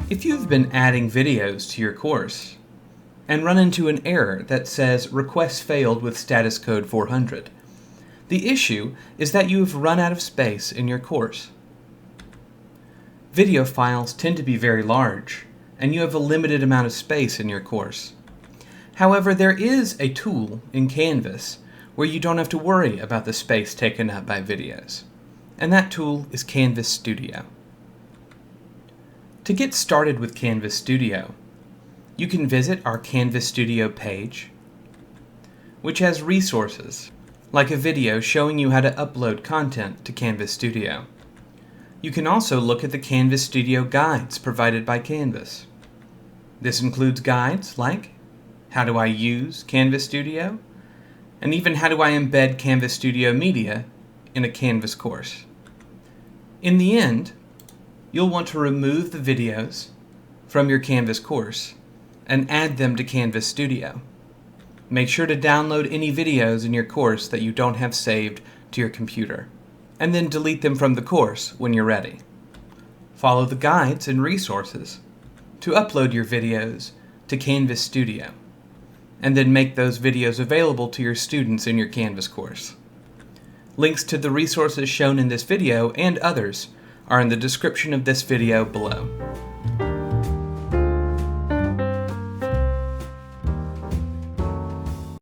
If you've been adding videos to your course and run into an error that says request failed with status code 400, the issue is that you have run out of space in your course. Video files tend to be very large, and you have a limited amount of space in your course. However, there is a tool in Canvas where you don't have to worry about the space taken up by videos, and that tool is Canvas Studio. To get started with Canvas Studio, you can visit our Canvas Studio page, which has resources, like a video showing you how to upload content to Canvas Studio. You can also look at the Canvas Studio guides provided by Canvas. This includes guides like how do I use Canvas Studio, and even how do I embed Canvas Studio media in a Canvas course. In the end, you'll want to remove the videos from your Canvas course and add them to Canvas Studio. Make sure to download any videos in your course that you don't have saved to your computer, and then delete them from the course when you're ready. Follow the guides and resources to upload your videos to Canvas Studio, and then make those videos available to your students in your Canvas course. Links to the resources shown in this video and others are in the description of this video below.